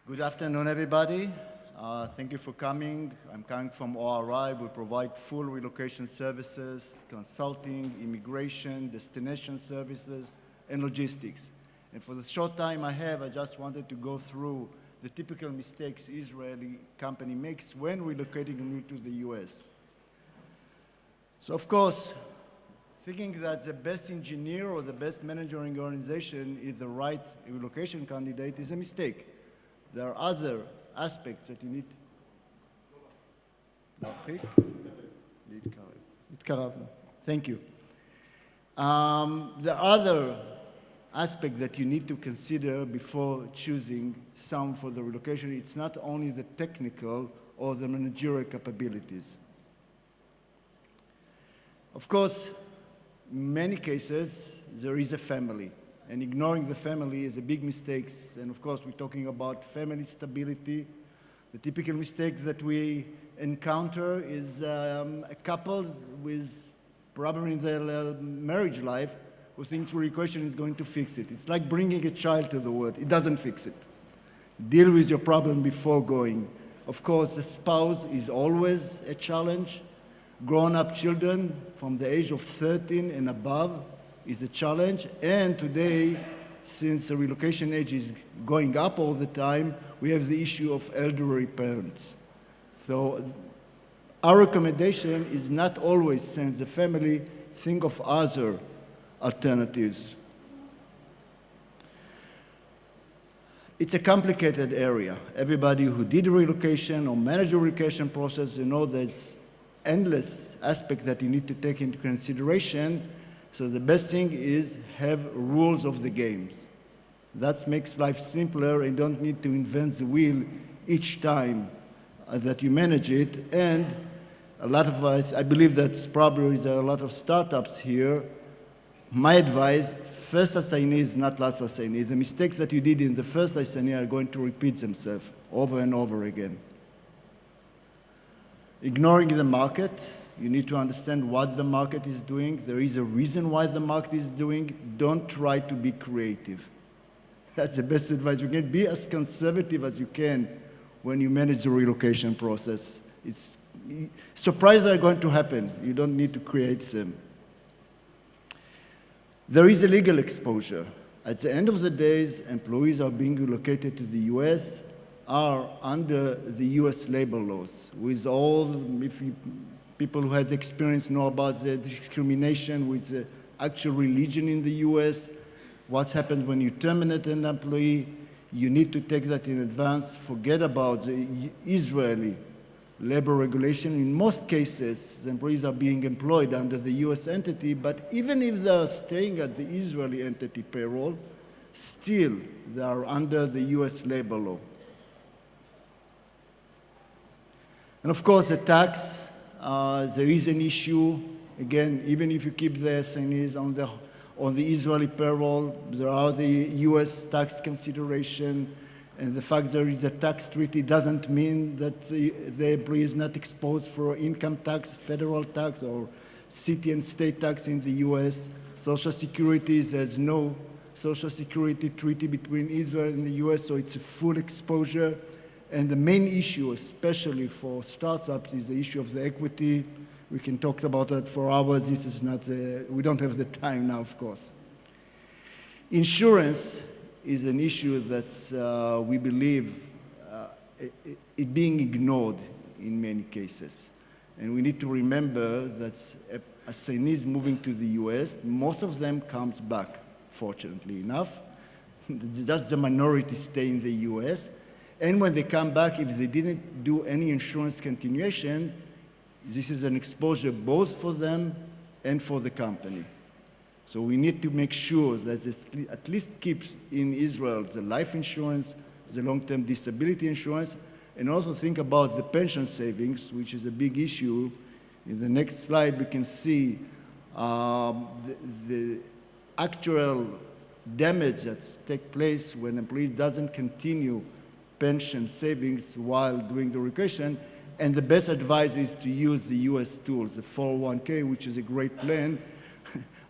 Good afternoon, everybody. Thank you for coming. I'm coming from ORI. We provide full relocation services, consulting, immigration, destination services, and logistics. And for the short time I have, I just wanted to go through the typical mistakes Israeli company makes when relocating me to the US. So of course, thinking that the best engineer or the best manager in your organization is the right relocation candidate is a mistake. There are other aspects that you need. Thank you. The other aspect that you need to consider before choosing someone for the relocation, it's not only the technical or the managerial capabilities. Of course, in many cases, there is a family, and ignoring the family is a big mistake. And of course, we're talking about family stability. The typical mistake that we encounter is a couple with problem in their marriage life who thinks relocation is going to fix it. It's like bringing a child to the world. It doesn't fix it. Deal with your problem before going. Of course, the spouse is always a challenge. Grown-up children from the age of 13 and above is a challenge. And today, since the relocation age is going up all the time, we have the issue of elderly parents. So our recommendation is not always send the family, think of other alternatives. It's a complicated area. Everybody who did a relocation or managed a relocation process, you know there's endless aspect that you need to take into consideration. So the best thing is have rules of the game. That makes life simpler and don't need to invent the wheel each time that you manage it. And a lot of us, I believe that probably there are a lot of startups here. My advice, first assignee is not last assignee. The mistakes that you did in the first assignee are going to repeat themselves over and over again. Ignoring the market, you need to understand what the market is doing. There is a reason why the market is doing. Don't try to be creative. That's the best advice you can. Be as conservative as you can when you manage the relocation process. Surprises are going to happen. You don't need to create them. There is a legal exposure. At the end of the day, employees are being relocated to the US are under the US labor laws. With all, people who had experience know about the discrimination with the actual religion in the US, what happens when you terminate an employee, you need to take that in advance. Forget about the Israeli labor regulation. In most cases, the employees are being employed under the US entity, but even if they are staying at the Israeli entity payroll, still they are under the US labor law. And of course, the tax, there is an issue. Again, even if you keep the assignees on the Israeli payroll, there are the US tax consideration, and the fact there is a tax treaty doesn't mean that the employee is not exposed for income tax, federal tax, or city and state tax in the US. Social Security, there's no Social Security treaty between Israel and the US, so it's a full exposure. And the main issue, especially for startups, is the issue of the equity. We can talk about that for hours. This is not, we don't have the time now, of course. Insurance is an issue that we believe it being ignored in many cases. And we need to remember that assignees moving to the US, most of them comes back, fortunately enough. Just the minority stay in the US. And when they come back, if they didn't do any insurance continuation, this is an exposure both for them and for the company. So we need to make sure that this at least keeps in Israel the life insurance, the long-term disability insurance, and also think about the pension savings, which is a big issue. In the next slide, we can see the actual damage that takes place when an employee doesn't continue pension savings while doing the relocation, and the best advice is to use the US tools, the 401k, which is a great plan.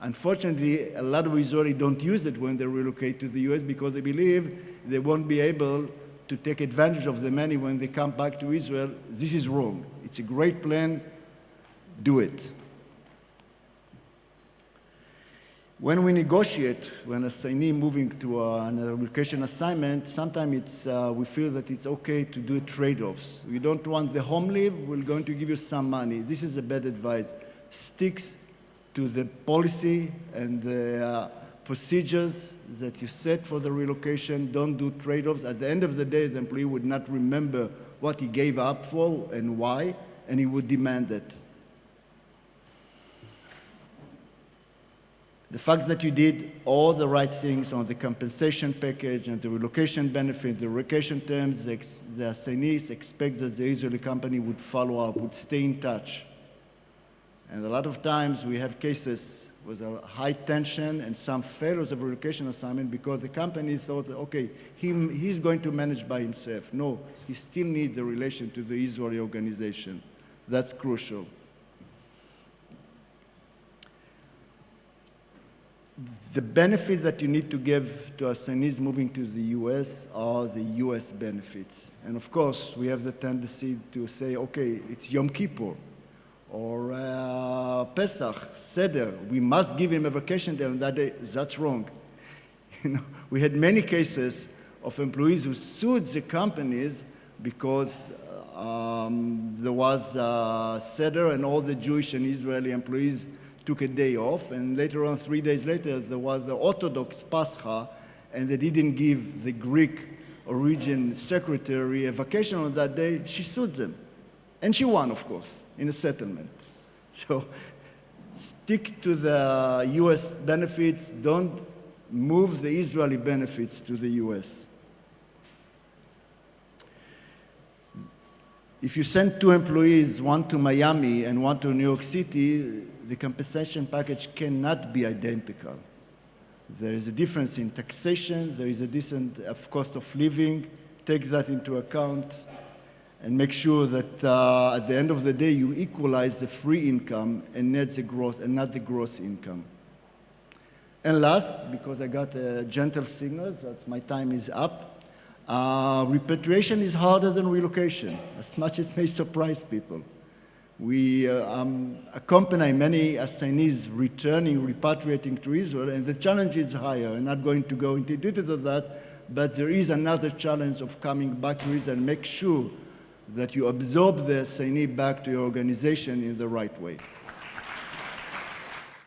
Unfortunately, a lot of Israelis don't use it when they relocate to the US because they believe they won't be able to take advantage of the money when they come back to Israel, this is wrong. It's a great plan, do it. When we negotiate, when a assignee moving to a relocation assignment, sometimes we feel that it's okay to do trade-offs. We don't want the home leave, we're going to give you some money. This is a bad advice. Stick to the policy and the procedures that you set for the relocation. Don't do trade-offs. At the end of the day, the employee would not remember what he gave up for and why, and he would demand it. The fact that you did all the right things on the compensation package and the relocation benefit, the relocation terms, the assignees expect that the Israeli company would follow up, would stay in touch. And a lot of times we have cases with a high tension and some failures of relocation assignment because the company thought, okay, he's going to manage by himself. No, he still needs the relation to the Israeli organization. That's crucial. The benefit that you need to give to assignees moving to the US are the US benefits. And of course, we have the tendency to say, okay, it's Yom Kippur or Pesach, Seder. We must give him a vacation day on that day. That's wrong. You know, we had many cases of employees who sued the companies because there was Seder and all the Jewish and Israeli employees took a day off, and later on, 3 days later, there was the Orthodox Pascha, and they didn't give the Greek origin secretary a vacation on that day. She sued them. And she won, of course, in a settlement. So stick to the US benefits. Don't move the Israeli benefits to the US. If you send 2 employees, one to Miami and one to New York City, the compensation package cannot be identical. There is a difference in taxation, there is a difference of cost of living. Take that into account and make sure that at the end of the day you equalize the free income and not the gross income. And last, because I got a gentle signal that my time is up, repatriation is harder than relocation, as much as it may surprise people. We accompany many assignees repatriating to Israel, and the challenge is higher. I'm not going to go into details of that, but there is another challenge of coming back to Israel and make sure that you absorb the assignee back to your organization in the right way.